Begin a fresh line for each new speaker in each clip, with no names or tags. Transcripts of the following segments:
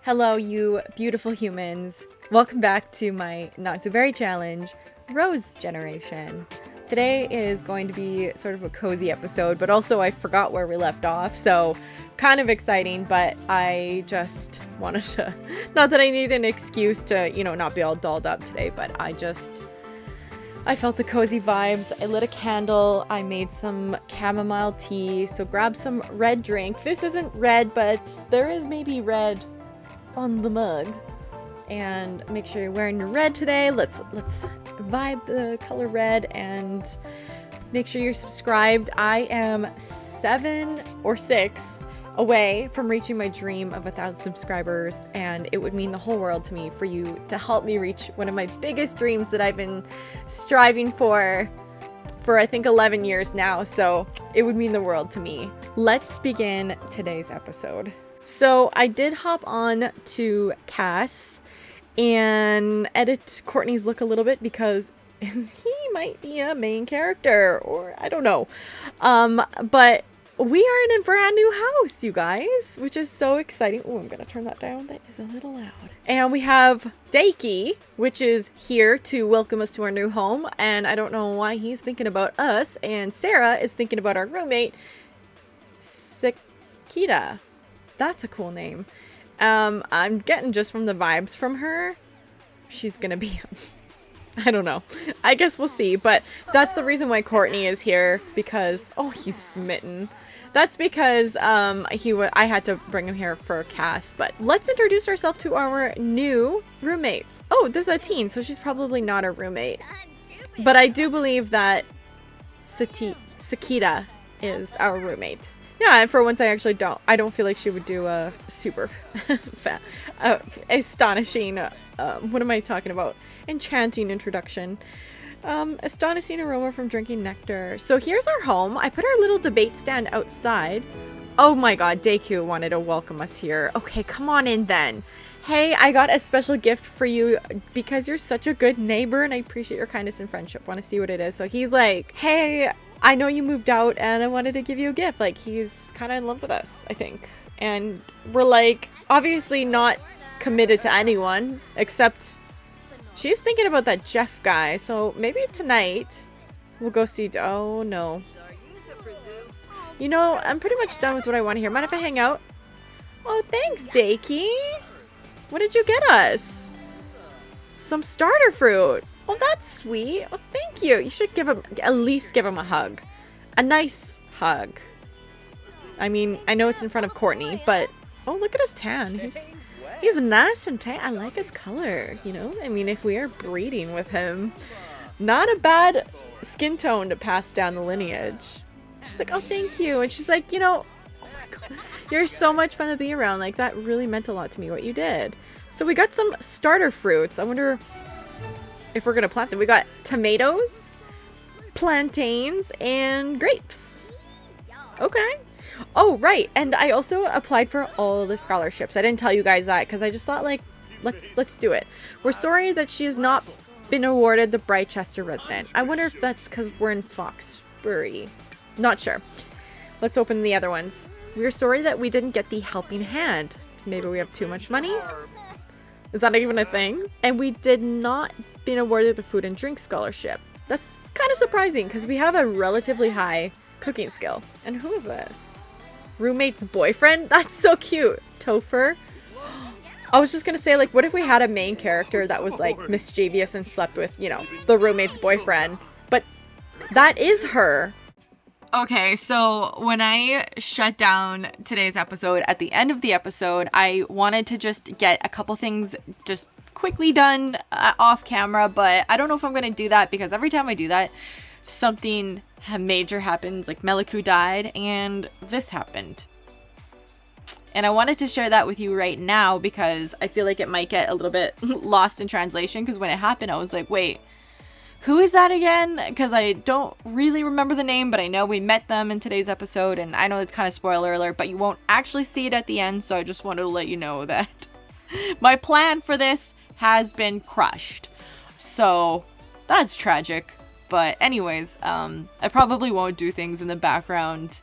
Hello, you beautiful humans. Welcome back to my Not So Very Challenge, Rose Generation. Today is going to be sort of a cozy episode, but also I forgot where we left off, so kind of exciting, but I just wanted to, not that I need an excuse to, not be all dolled up today, but I felt the cozy vibes. I lit a candle. I made some chamomile tea. So grab some red drink. This isn't red, but there is maybe red on the mug. And make sure you're wearing your red today. Let's vibe the color red and make sure you're subscribed. I am 7 or 6 away from reaching my dream of 1,000 subscribers, and it would mean the whole world to me for you to help me reach one of my biggest dreams that I've been striving for I think 11 years now, so it would mean the world to me. Let's begin today's episode. So I did hop on to Cass and edit Courtney's look a little bit because he might be a main character, or I don't know, but we are in a brand new house, you guys, which is so exciting. Oh, I'm gonna turn that down. That is a little loud. And we have Daiki, which is here to welcome us to our new home. And I don't know why he's thinking about us. And Sarah is thinking about our roommate, Sakita. That's a cool name. I'm getting just from the vibes from her, she's gonna be... I don't know. I guess we'll see. But that's the reason why Courtney is here, because... Oh, he's smitten. That's because I had to bring him here for Cass. But let's introduce ourselves to our new roommates. Oh, this is a teen, so she's probably not a roommate. But I do believe that Sakita is our roommate. Yeah, and for once I don't feel like she would do a super astonishing, what am I talking about? Enchanting introduction. Astonishing aroma from drinking nectar. So here's our home. I put our little debate stand outside. Oh my god, Deku wanted to welcome us here. Okay, come on in then. Hey, I got a special gift for you because you're such a good neighbor and I appreciate your kindness and friendship. Want to see what it is? So he's like, hey, I know you moved out and I wanted to give you a gift. Like, he's kind of in love with us, I think. And we're like, obviously not committed to anyone except... She's thinking about that Jeff guy, so maybe tonight we'll go see... Oh, no. I'm pretty much done with what I want to hear. Mind if I hang out? Oh, thanks, Daiki. What did you get us? Some starter fruit. Oh, that's sweet. Oh, thank you. You should at least give him a hug. A nice hug. I mean, I know it's in front of Courtney, but... Oh, look at his tan. He's nice and tan. I like his color, I mean, if we are breeding with him, not a bad skin tone to pass down the lineage. She's like, oh, thank you. And she's like, oh my god, you're so much fun to be around. Like, that really meant a lot to me, what you did. So we got some starter fruits. I wonder if we're going to plant them. We got tomatoes, plantains, and grapes. Okay. Oh, right. And I also applied for all the scholarships. I didn't tell you guys that because I just thought, like, let's do it. We're sorry that she has not been awarded the Brightchester resident. I wonder if that's because we're in Foxbury. Not sure. Let's open the other ones. We're sorry that we didn't get the helping hand. Maybe we have too much money? Is that even a thing? And we did not been awarded the food and drink scholarship. That's kind of surprising because we have a relatively high cooking skill. And who is this? Roommate's boyfriend? That's so cute. Topher. I was just gonna say, like, what if we had a main character that was, like, mischievous and slept with, the roommate's boyfriend? But that is her. Okay, so when I shut down today's episode, at the end of the episode, I wanted to just get a couple things just quickly done off camera, but I don't know if I'm gonna do that because every time I do that, something major happens. Like Meliku died and this happened, and I wanted to share that with you right now because I feel like it might get a little bit lost in translation, because when it happened I was like, wait, who is that again? Because I don't really remember the name, but I know we met them in today's episode, and I know it's kind of spoiler alert, but you won't actually see it at the end, so I just wanted to let you know that my plan for this has been crushed. So that's tragic. But anyways, I probably won't do things in the background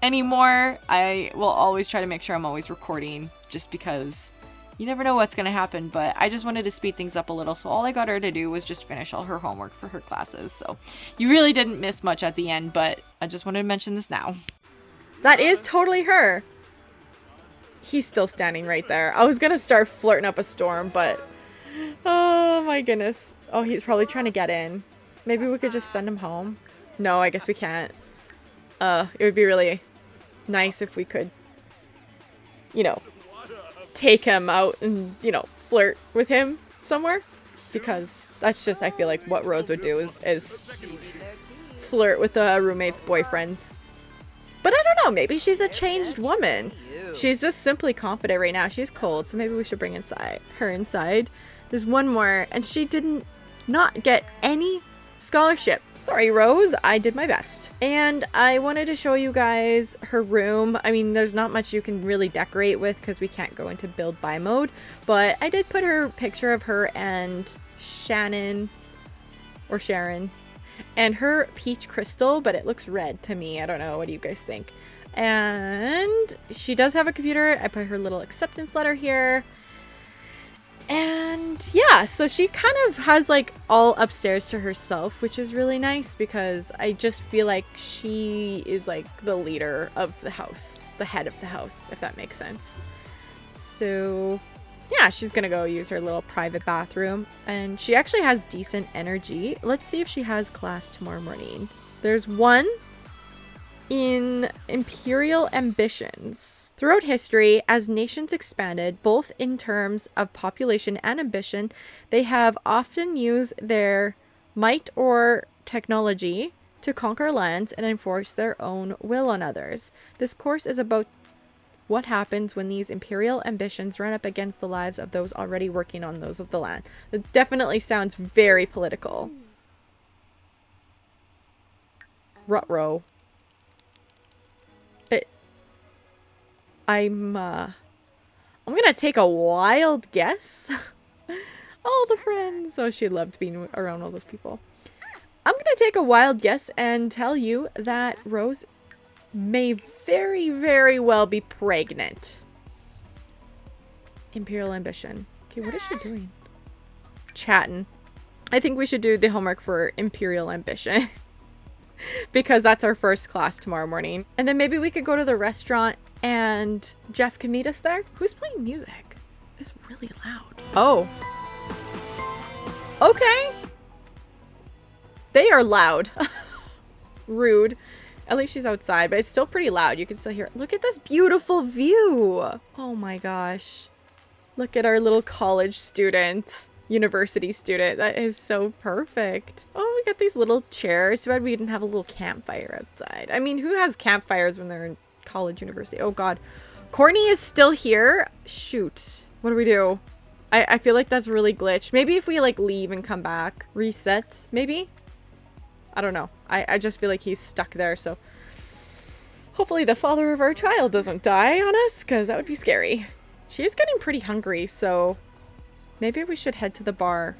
anymore. I will always try to make sure I'm always recording, just because You never know what's going to happen, but I just wanted to speed things up a little. So all I got her to do was just finish all her homework for her classes. So you really didn't miss much at the end, but I just wanted to mention this now. That is totally her. He's still standing right there. I was going to start flirting up a storm, but oh my goodness. Oh, he's probably trying to get in. Maybe we could just send him home. No, I guess we can't. It would be really nice if we could, you know, take him out and, you know, flirt with him somewhere. Because that's just, I feel like what Rose would do is flirt with a roommate's boyfriends. But I don't know, maybe she's a changed woman. She's just simply confident right now. She's cold, so maybe we should bring her inside. There's one more, and she didn't not get any scholarship. Sorry, Rose, I did my best. And I wanted to show you guys her room. I mean, there's not much you can really decorate with because we can't go into build by mode, but I did put her picture of her and Sharon, and her peach crystal, but it looks red to me. I don't know. What do you guys think? And she does have a computer. I put her little acceptance letter here. And yeah, so she kind of has like all upstairs to herself, which is really nice because I just feel like she is like the leader of the house, the head of the house, if that makes sense. So yeah, she's gonna go use her little private bathroom, and she actually has decent energy. Let's see if she has class tomorrow morning. There's one in Imperial Ambitions. Throughout history, as nations expanded, both in terms of population and ambition, they have often used their might or technology to conquer lands and enforce their own will on others. This course is about what happens when these imperial ambitions run up against the lives of those already working on those of the land. It definitely sounds very political. Ruh-roh. I'm gonna take a wild guess. All the friends. Oh, she loved being around all those people. I'm gonna take a wild guess and tell you that Rose may very, very well be pregnant. Imperial Ambition. Okay, what is she doing? Chatting. I think we should do the homework for Imperial Ambition. Because that's our first class tomorrow morning. And then maybe we could go to the restaurant and Jeff can meet us there. Who's playing music? It's really loud. Oh. Okay. They are loud. Rude. At least she's outside, but it's still pretty loud. You can still hear it. Look at this beautiful view. Oh my gosh. Look at our little college student. University student. That is so perfect. Oh, we got these little chairs. Too bad we didn't have a little campfire outside. I mean, who has campfires when they're in college, university? Oh god. Courtney is still here. Shoot. What do we do? I feel like that's really glitched. Maybe if we like leave and come back. Reset, maybe? I don't know. I just feel like he's stuck there, so hopefully the father of our child doesn't die on us, because that would be scary. She is getting pretty hungry, so maybe we should head to the bar.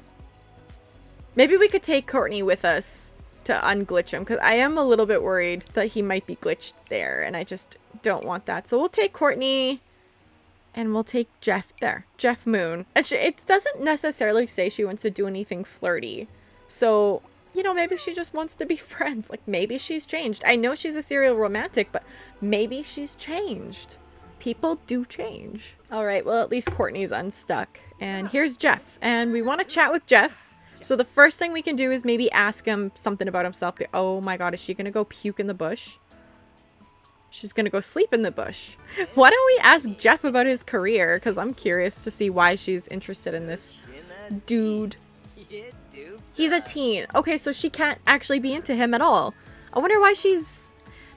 Maybe we could take Courtney with us to unglitch him, because I am a little bit worried that he might be glitched there, and I just don't want that. So we'll take Courtney, and we'll take Jeff there. Jeff Moon. It doesn't necessarily say she wants to do anything flirty. So, you know, maybe she just wants to be friends. Like, maybe she's changed. I know she's a serial romantic, but maybe she's changed. People do change. All right, well, at least Courtney's unstuck. And here's Jeff. And we want to chat with Jeff. So the first thing we can do is maybe ask him something about himself. Oh my god, is she going to go puke in the bush? She's going to go sleep in the bush. Why don't we ask Jeff about his career? Because I'm curious to see why she's interested in this dude. He's a teen. Okay, so she can't actually be into him at all. I wonder why she's...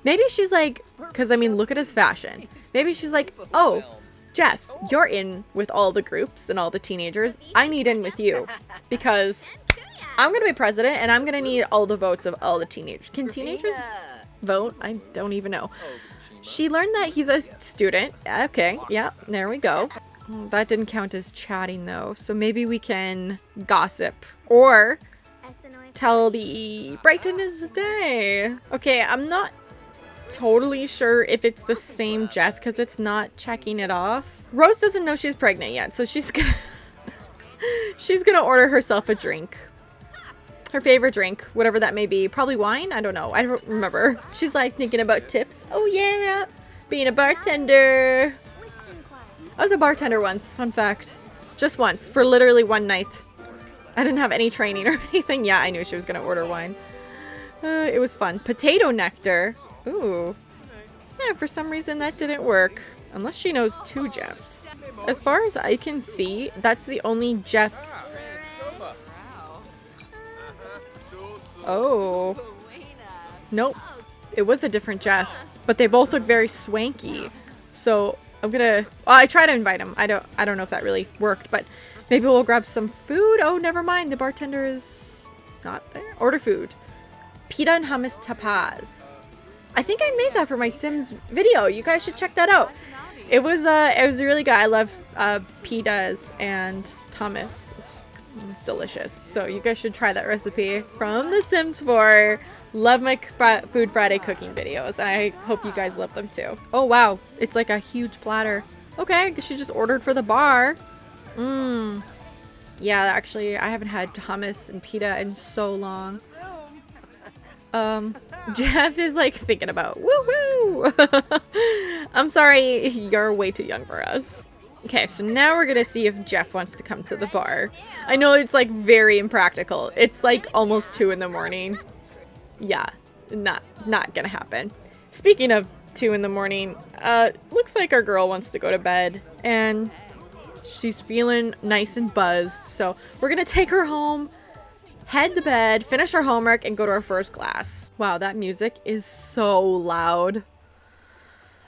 Maybe she's like... Because, I mean, look at his fashion. Maybe she's like, oh, Jeff, you're in with all the groups and all the teenagers. I need in with you. Because I'm going to be president and I'm going to need all the votes of all the teenagers. Can teenagers vote? I don't even know. She learned that he's a student. Okay, yeah, there we go. Oh, that didn't count as chatting though. So maybe we can gossip or tell the Brighton is the day. Okay, I'm not totally sure if it's the same Jeff because it's not checking it off. Rose doesn't know she's pregnant yet, so she's gonna she's gonna order herself a drink. Her favorite drink, whatever that may be. Probably wine? I don't know. I don't remember. She's like thinking about tips. Oh yeah, being a bartender. I was a bartender once, fun fact. Just once, for literally one night. I didn't have any training or anything. Yeah, I knew she was gonna order wine. It was fun. Potato nectar. Ooh. Yeah, for some reason that didn't work. Unless she knows two Jeffs. As far as I can see, that's the only Jeff. Oh. Nope. It was a different Jeff. But they both look very swanky. So I'm gonna... Well, I try to invite him. I don't know if that really worked, but maybe we'll grab some food. Oh, never mind. The bartender is not there. Order food. Pita and hummus tapas. I think I made that for my Sims video. You guys should check that out. It was really good. I love pitas and hummus. It's delicious. So you guys should try that recipe from The Sims 4. Love my Food Friday cooking videos. And I hope you guys love them too. Oh wow, it's like a huge platter. Okay, I guess she just ordered for the bar. Yeah, actually I haven't had hummus and pita in so long. Jeff is like thinking about woo-woo. I'm sorry, you're way too young for us. Okay, so now we're gonna see if Jeff wants to come to the bar. I know it's like very impractical. It's like almost 2 in the morning. Yeah, not gonna happen. Speaking of 2 in the morning, looks like our girl wants to go to bed and she's feeling nice and buzzed. So we're gonna take her home, head to bed, finish our homework, and go to our first class. Wow, that music is so loud.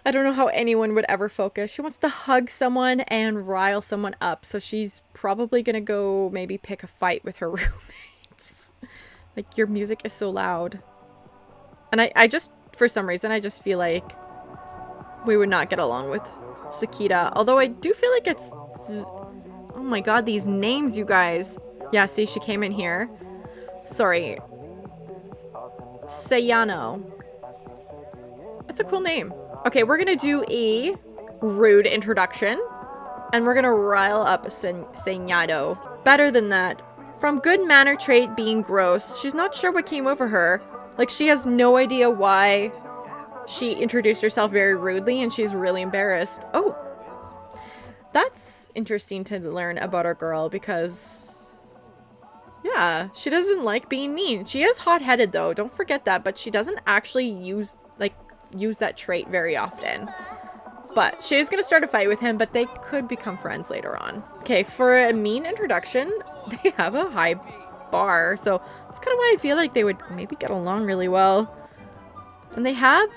I don't know how anyone would ever focus. She wants to hug someone and rile someone up. So she's probably gonna go maybe pick a fight with her roommates. Like, your music is so loud. And I just, for some reason, I just feel like we would not get along with Sakita. Although I do feel like it's... Oh my god, these names, you guys. Yeah, see, she came in here. Sorry. Sayano. That's a cool name. Okay, we're gonna do a rude introduction. And we're gonna rile up Señado. Better than that. From good manner trait being gross, she's not sure what came over her. Like, she has no idea why she introduced herself very rudely, and she's really embarrassed. Oh, that's interesting to learn about our girl, because, yeah, she doesn't like being mean. She is hot-headed, though. Don't forget that, but she doesn't actually use that trait very often. But she is going to start a fight with him, but they could become friends later on. Okay, for a mean introduction, they have a high bar, so that's kind of why I feel like they would maybe get along really well. And they have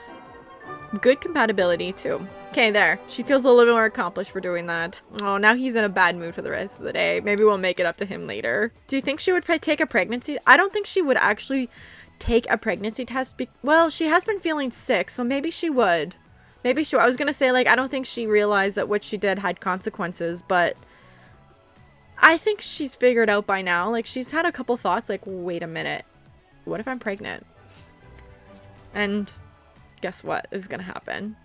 good compatibility, too. Okay, there. She feels a little bit more accomplished for doing that. Oh, now he's in a bad mood for the rest of the day. Maybe we'll make it up to him later. Do you think she would take a pregnancy? I don't think she would actually take a pregnancy test. Well, she has been feeling sick, so maybe she would. Maybe she... I was gonna say, like, I don't think she realized that what she did had consequences, but I think she's figured out by now. Like, she's had a couple thoughts, like, wait a minute. What if I'm pregnant? And guess what is gonna happen?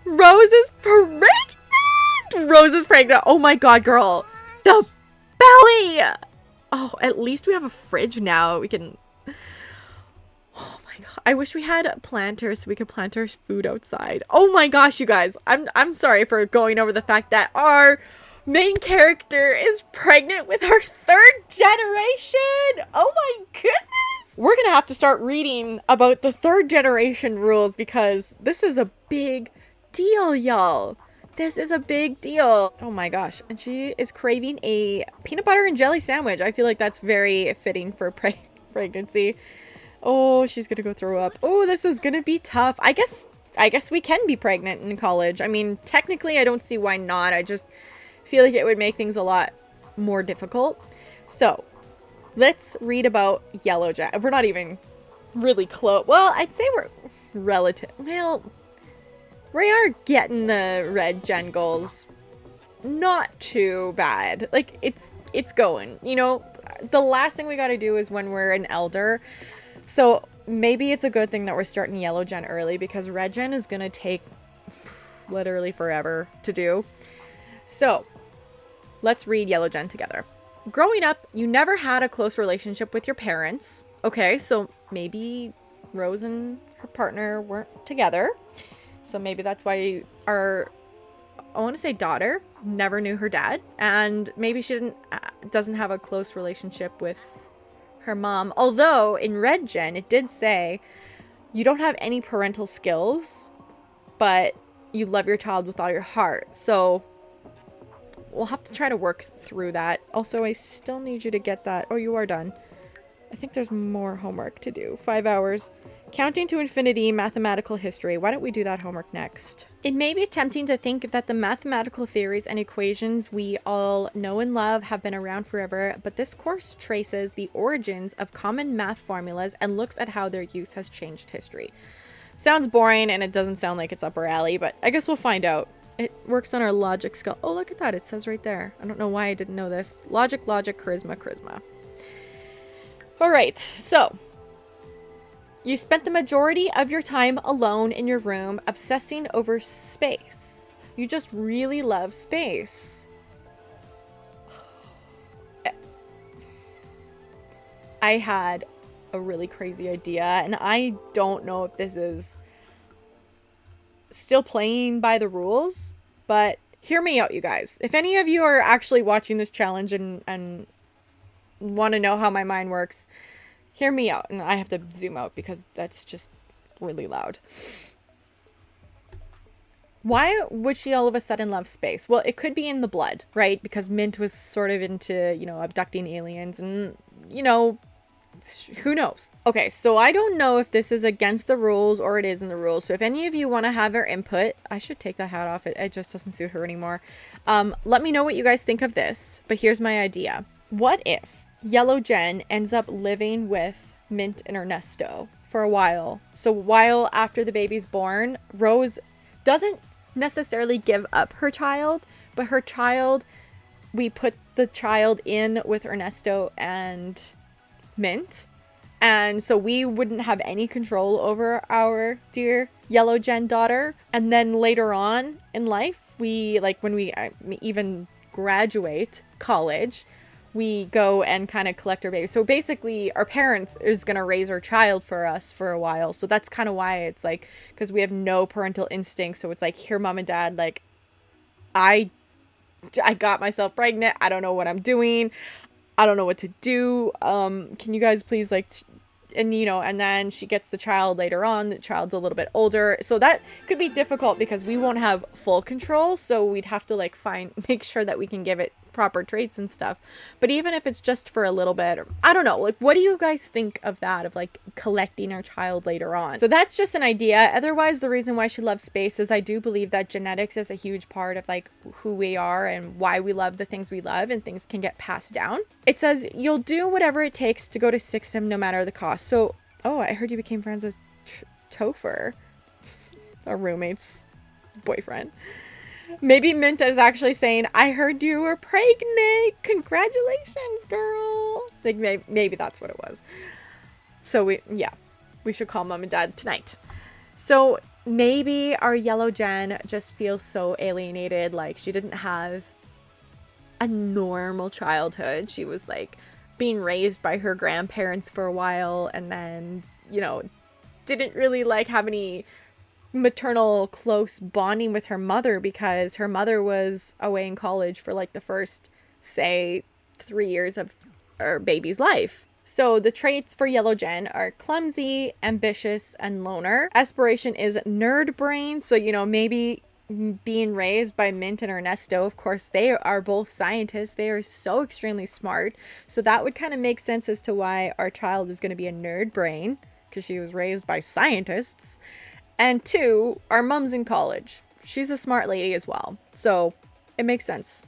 Rose is pregnant! Rose is pregnant. Oh my god, girl. The belly! Oh, at least we have a fridge now. We can... Oh my god. I wish we had planters so we could plant our food outside. Oh my gosh, you guys. I'm sorry for going over the fact that our main character is pregnant with her 3rd generation. Oh my goodness. We're gonna have to start reading about the 3rd generation rules because this is a big deal, y'all. This is a big deal. Oh my gosh. And she is craving a peanut butter and jelly sandwich. I feel like that's very fitting for pregnancy. Oh, she's gonna go throw up. Oh, this is gonna be tough. I guess we can be pregnant in college. I mean, technically, I don't see why not. I just feel like it would make things a lot more difficult. So, let's read about Yellow Gen. We're not even really close. Well, I'd say we're relative. Well, we are getting the red gen goals. Not too bad. Like, it's going. You know, the last thing we gotta do is when we're an elder. So maybe it's a good thing that we're starting Yellow Gen early because Red Gen is going to take literally forever to do. So let's read Yellow Gen together. Growing up, you never had a close relationship with your parents. Okay, so maybe Rose and her partner weren't together. So maybe that's why our, I want to say daughter, never knew her dad. And maybe she doesn't have a close relationship with her mom. Although in Red Gen, it did say you don't have any parental skills, but you love your child with all your heart. So we'll have to try to work through that. Also, I still need you to get that. Oh, you are done. I think there's more homework to do. 5 hours. Counting to infinity, mathematical history. Why don't we do that homework next? It may be tempting to think that the mathematical theories and equations we all know and love have been around forever, but this course traces the origins of common math formulas and looks at how their use has changed history. Sounds boring and it doesn't sound like it's up our alley, but I guess we'll find out. It works on our logic skill. Oh, look at that. It says right there. I don't know why I didn't know this. Logic, charisma, charisma. All right, so you spent the majority of your time alone in your room obsessing over space. You just really love space. I had a really crazy idea, and I don't know if this is still playing by the rules, but hear me out, you guys. If any of you are actually watching this challenge and want to know how my mind works, hear me out. And I have to zoom out because that's just really loud. Why would she all of a sudden love space? Well, it could be in the blood, right? Because Mint was sort of into, you know, abducting aliens and, you know, who knows? Okay, so I don't know if this is against the rules or it is in the rules. So if any of you want to have her input, I should take that hat off. It just doesn't suit her anymore. Let me know what you guys think of this. But here's my idea. What if Yellow Gen ends up living with Mint and Ernesto for a while? So while after the baby's born, Rose doesn't necessarily give up her child, but her child, we put the child in with Ernesto and Mint, and so we wouldn't have any control over our dear Yellow Gen daughter. And then later on in life, we, like, when we even graduate college, we go and kind of collect our baby. So basically our parents is going to raise our child for us for a while. So that's kind of why it's like, because we have no parental instinct. So it's like, here, mom and dad, like, I got myself pregnant. I don't know what I'm doing. I don't know what to do. Can you guys please, like, and you know, and then she gets the child later on. The child's a little bit older. So that could be difficult because we won't have full control. So we'd have to like make sure that we can give it proper traits and stuff. But even if it's just for a little bit, I don't know, like, what do you guys think of that, of like collecting our child later on? So that's just an idea. Otherwise, the reason why she loves space is I do believe that genetics is a huge part of like who we are and why we love the things we love, and things can get passed down. It says you'll do whatever it takes to go to Sixam no matter the cost. So, oh, I heard you became friends with Topher, our roommate's boyfriend. Maybe Mint is actually saying, I heard you were pregnant. Congratulations, girl. Like, maybe that's what it was. So we should call mom and dad tonight. So maybe our Yellow Gen just feels so alienated. Like, she didn't have a normal childhood. She was like being raised by her grandparents for a while, and then, you know, didn't really like have any maternal close bonding with her mother because her mother was away in college for like the first, say, 3 years of our baby's life. So the traits for Yellow Gen are clumsy, ambitious, and loner. Aspiration is nerd brain. So, you know, maybe being raised by Mint and Ernesto, of course, they are both scientists. They are so extremely smart. So that would kind of make sense as to why our child is going to be a nerd brain, because she was raised by scientists. And 2, our mom's in college. She's a smart lady as well. So it makes sense.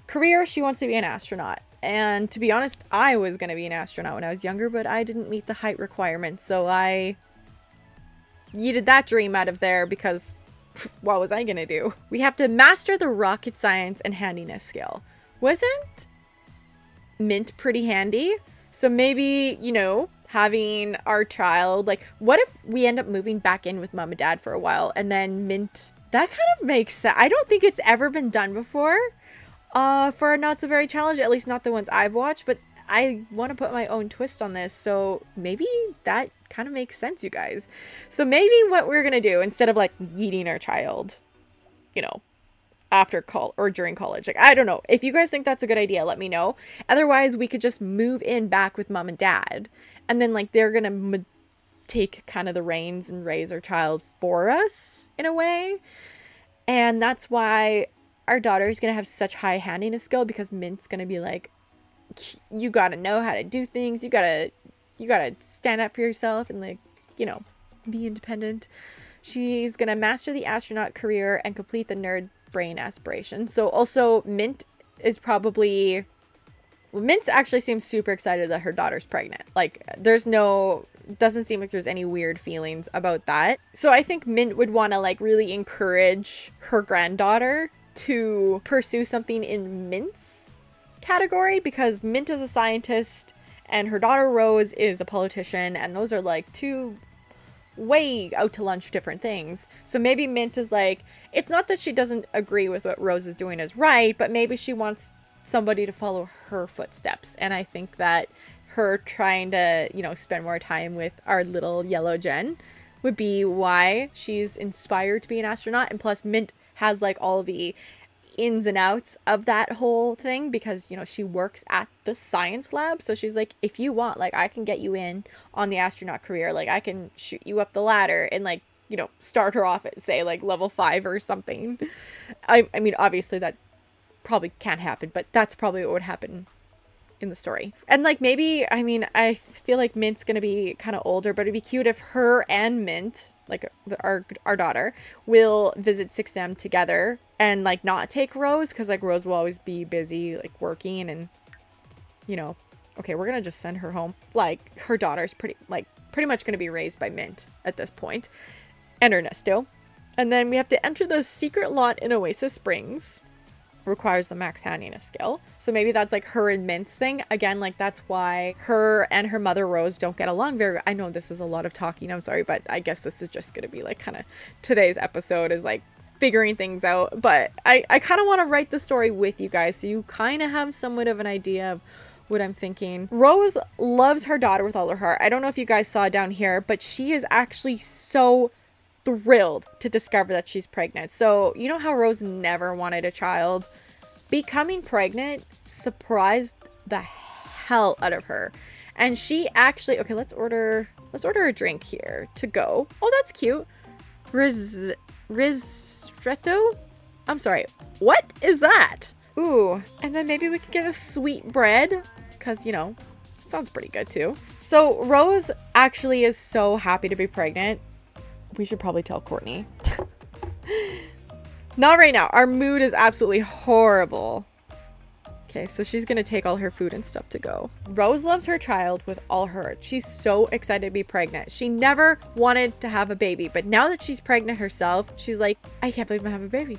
Career, she wants to be an astronaut. And to be honest, I was going to be an astronaut when I was younger, but I didn't meet the height requirements. So I yeeted that dream out of there because what was I going to do? We have to master the rocket science and handiness skill. Wasn't Mint pretty handy? So maybe, you know, having our child, like, what if we end up moving back in with mom and dad for a while and then Mint That kind of makes sense. I don't think it's ever been done before for a Not So Very challenge, at least not the ones I've watched, but I want to put my own twist on this, so maybe that kind of makes sense, you guys. So maybe what we're gonna do, instead of like yeeting our child, you know, after call or during college, like, I don't know, if you guys think that's a good idea, let me know. Otherwise, we could just move in back with mom and dad, and then like they're gonna take kind of the reins and raise our child for us in a way. And that's why our daughter's gonna have such high handiness skill, because Mint's gonna be like, you gotta know how to do things, you gotta stand up for yourself and, like, you know, be independent. She's gonna master the astronaut career and complete the nerd brain aspiration. So also Mint actually seems super excited that her daughter's pregnant. Like, doesn't seem like there's any weird feelings about that. So I think Mint would want to like really encourage her granddaughter to pursue something in Mint's category, because Mint is a scientist and her daughter Rose is a politician, and those are like two way out to lunch different things. So maybe Mint is like, it's not that she doesn't agree with what Rose is doing is right, but maybe she wants somebody to follow her footsteps. And I think that her trying to, you know, spend more time with our little yellow Jen would be why she's inspired to be an astronaut. And plus Mint has like all the ins and outs of that whole thing, because, you know, she works at the science lab. So she's like, if you want, like, I can get you in on the astronaut career, like I can shoot you up the ladder and, like, you know, start her off at, say, like level 5 or something. I mean, obviously that probably can't happen, but that's probably what would happen in the story. And like, maybe, I mean, I feel like Mint's gonna be kind of older, but it'd be cute if her and Mint, like our daughter, will visit 6M together and like not take Rose, because like Rose will always be busy like working, and, you know, okay, we're gonna just send her home. Like, her daughter's pretty much gonna be raised by Mint at this point, and Ernesto. And then we have to enter the secret lot in Oasis Springs. Requires the max handiness skill. So maybe that's like her and Mint's thing. Again, like, that's why her and her mother Rose don't get along very. I know this is a lot of talking, I'm sorry, but I guess this is just gonna be like kind of today's episode is like figuring things out. But I kind of want to write the story with you guys, so you kind of have somewhat of an idea of what I'm thinking. Rose loves her daughter with all her heart. I don't know if you guys saw down here, but she is actually so thrilled to discover that she's pregnant. So, you know how Rose never wanted a child? Becoming pregnant surprised the hell out of her. And she actually, okay, let's order a drink here to go. Oh, that's cute. Ristretto? I'm sorry. What is that? Ooh, and then maybe we could get a sweet bread, because, you know, it sounds pretty good too. So Rose actually is so happy to be pregnant. We should probably tell Courtney. Not right now. Our mood is absolutely horrible. Okay, so she's gonna take all her food and stuff to go. Rose loves her child with all her heart. She's so excited to be pregnant. She never wanted to have a baby, but now that she's pregnant herself, she's like, I can't believe I'm having a baby.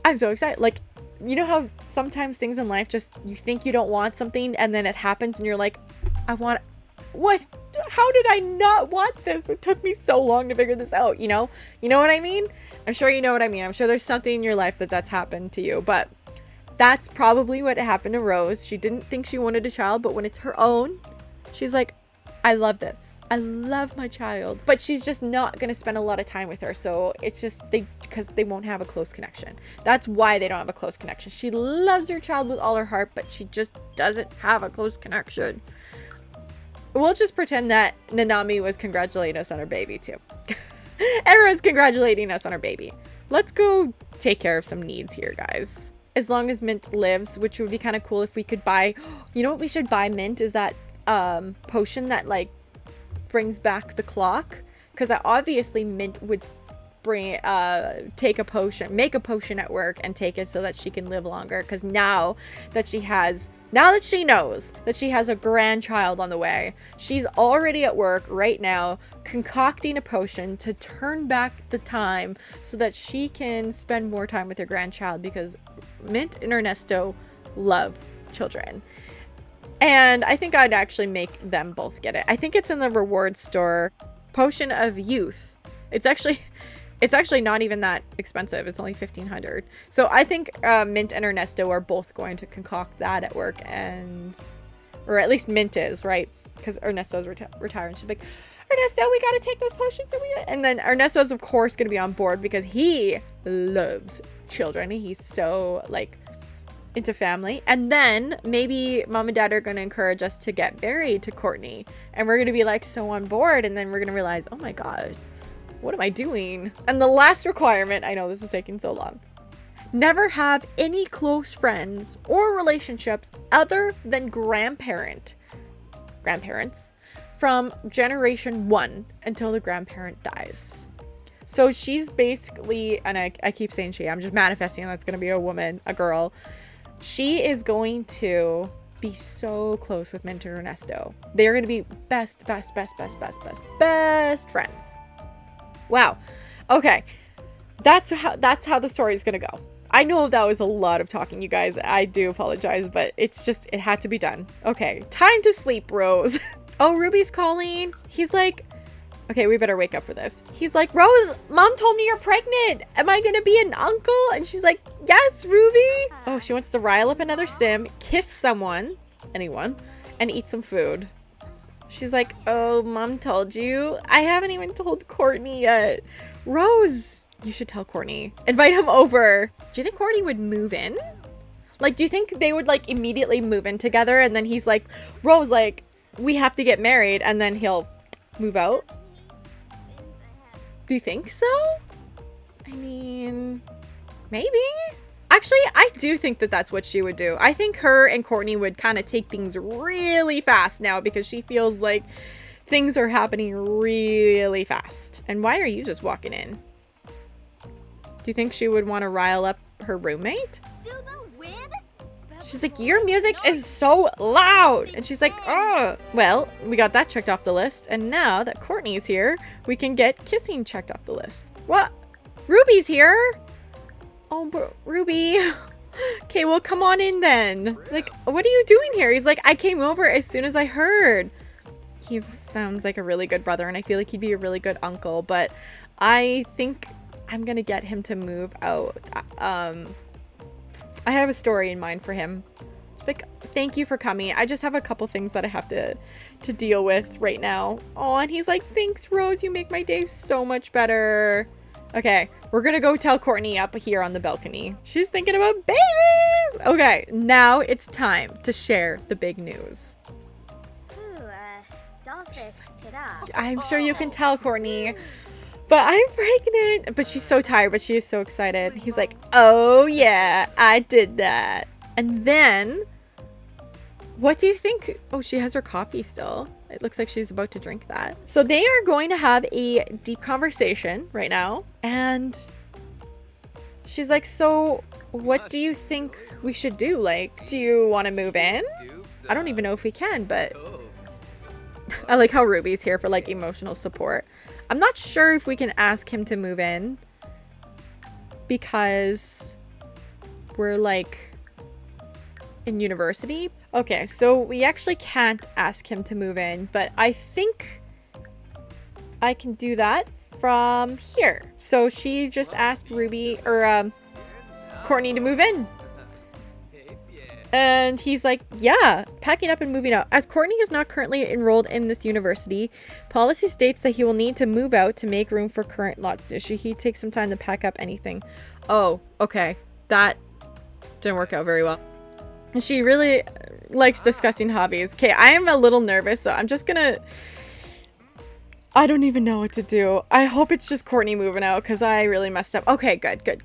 I'm so excited. Like, you know how sometimes things in life just, you think you don't want something and then it happens and you're like, I want it. What? How did I not want this? It took me so long to figure this out, you know? You know what I mean? I'm sure you know what I mean. I'm sure there's something in your life that's happened to you, but that's probably what happened to Rose. She didn't think she wanted a child, but when it's her own, she's like, I love this. I love my child. But she's just not going to spend a lot of time with her. So it's just because they won't have a close connection. That's why they don't have a close connection. She loves her child with all her heart, but she just doesn't have a close connection. We'll just pretend that Nanami was congratulating us on her baby too. Everyone's congratulating us on our baby. Let's go take care of some needs here, guys. As long as Mint lives, which would be kind of cool if we could buy, you know what we should buy Mint is that potion that like brings back the clock. Because obviously Mint would make a potion at work and take it so that she can live longer. Because now that she knows that she has a grandchild on the way, she's already at work right now concocting a potion to turn back the time so that she can spend more time with her grandchild, because Mint and Ernesto love children. And I think I'd actually make them both get it. I think it's in the rewards store. Potion of Youth. It's actually It's actually not even that expensive. It's only $1,500. So I think Mint and Ernesto are both going to concoct that at work, and or at least Mint is, right? Because Ernesto's retiring. She's like, Ernesto, we gotta take this potion. And then Ernesto's of course gonna be on board because he loves children. He's so like into family. And then maybe mom and dad are gonna encourage us to get married to Courtney, and we're gonna be like so on board, and then we're gonna realize, oh my gosh, what am I doing? And the last requirement, I know this is taking so long, never have any close friends or relationships other than grandparents from generation 1 until the grandparent dies. So she's basically, and I keep saying she, I'm just manifesting that's going to be a woman, a girl. She is going to be so close with Mint and Ernesto. They're going to be best friends. Wow. Okay. That's how the story is going to go. I know that was a lot of talking, you guys. I do apologize, but it's just, it had to be done. Okay. Time to sleep, Rose. Oh, Ruby's calling. He's like, okay, we better wake up for this. He's like, Rose, mom told me you're pregnant. Am I going to be an uncle? And she's like, yes, Ruby. Oh, she wants to rile up another sim, kiss someone, anyone, and eat some food. She's like, oh, mom told you. I haven't even told Courtney yet. Rose, you should tell Courtney. Invite him over. Do you think Courtney would move in? Like, do you think they would like immediately move in together? And then he's like, Rose, like, we have to get married. And then he'll move out. Do you think so? I mean, maybe. Actually, I do think that that's what she would do. I think her and Courtney would kind of take things really fast now because she feels like things are happening really fast. And why are you just walking in? Do you think she would want to rile up her roommate? She's like, your music is so loud. And she's like, oh. Well, we got that checked off the list. And now that Courtney's here, we can get kissing checked off the list. What? Ruby's here? Oh, but Ruby. Okay, well, come on in then. Like, what are you doing here? He's like, I came over as soon as I heard. He sounds like a really good brother, and I feel like he'd be a really good uncle. But I think I'm going to get him to move out. I have a story in mind for him. Like, thank you for coming. I just have a couple things that I have to deal with right now. Oh, and he's like, thanks, Rose. You make my day so much better. Okay, we're gonna go tell Courtney up here on the balcony. She's thinking about babies. Okay, now it's time to share the big news. I'm sure you can tell, Courtney, but I'm pregnant. But she's so tired, but she is so excited. He's like, oh yeah, I did that. And then, what do you think? Oh, she has her coffee still. It looks like she's about to drink that. So they are going to have a deep conversation right now. And she's like, so what do you think we should do? Like, do you want to move in? I don't even know if we can, but I like how Ruby's here for like emotional support. I'm not sure if we can ask him to move in because we're like in university. Okay, so we actually can't ask him to move in, but I think I can do that from here. So she just asked Ruby or Courtney to move in. And he's like, yeah, packing up and moving out. As Courtney is not currently enrolled in this university, policy states that he will need to move out to make room for current lots. Should he take some time to pack up anything? Oh, okay. That didn't work out very well. She really likes discussing hobbies. Okay, I am a little nervous, so I'm just gonna... I don't even know what to do. I hope it's just Courtney moving out, because I really messed up. Okay, good. Okay,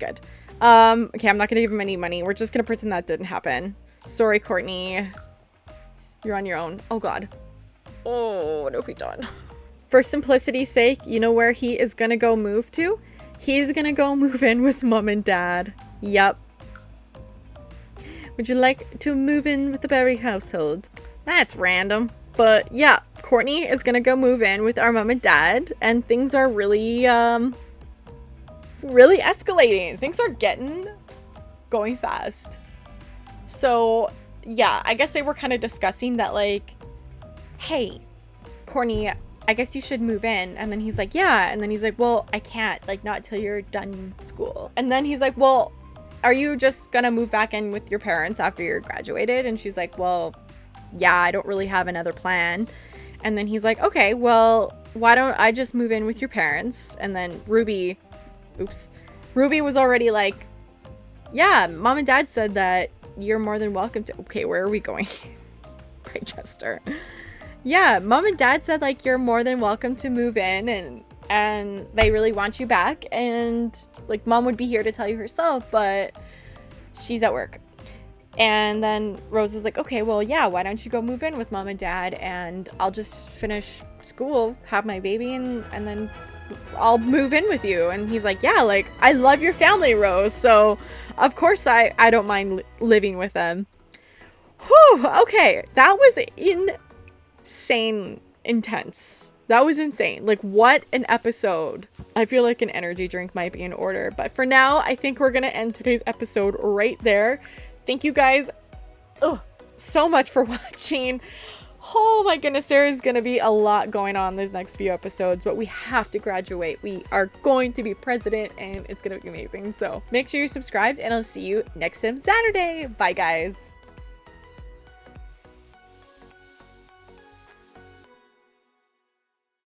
I'm not gonna give him any money. We're just gonna pretend that didn't happen. Sorry, Courtney. You're on your own. Oh, God. Oh, what have we done? For simplicity's sake, you know where he is gonna go move to? He's gonna go move in with mom and dad. Yup. Would you like to move in with the Berry household? That's random. But yeah, Courtney is gonna go move in with our mom and dad, and things are really escalating. Things are going fast. So yeah, I guess they were kind of discussing that, like, hey, Courtney, I guess you should move in. And then he's like, yeah. And then he's like, well, I can't, like, not till you're done school. And then he's like, well, are you just gonna move back in with your parents after you're graduated? And she's like, well, yeah, I don't really have another plan. And then he's like, okay, well, why don't I just move in with your parents? And then Ruby was already like, yeah, mom and dad said that you're more than welcome to. Okay, where are we going? Chester. Yeah, mom and dad said like you're more than welcome to move in, and they really want you back, and like mom would be here to tell you herself, but she's at work. And then Rose is like, okay, well, yeah, why don't you go move in with mom and dad, and I'll just finish school, have my baby, and then I'll move in with you. And he's like, yeah, like I love your family, Rose, so of course I don't mind living with them. Whew, okay, that was insane intense. That was insane. Like, what an episode. I feel like an energy drink might be in order, but for now, I think we're gonna end today's episode right there. Thank you guys so much for watching. Oh my goodness, there is gonna be a lot going on these next few episodes, but we have to graduate. We are going to be president, and it's gonna be amazing. So make sure you're subscribed, and I'll see you next time Saturday. Bye, guys.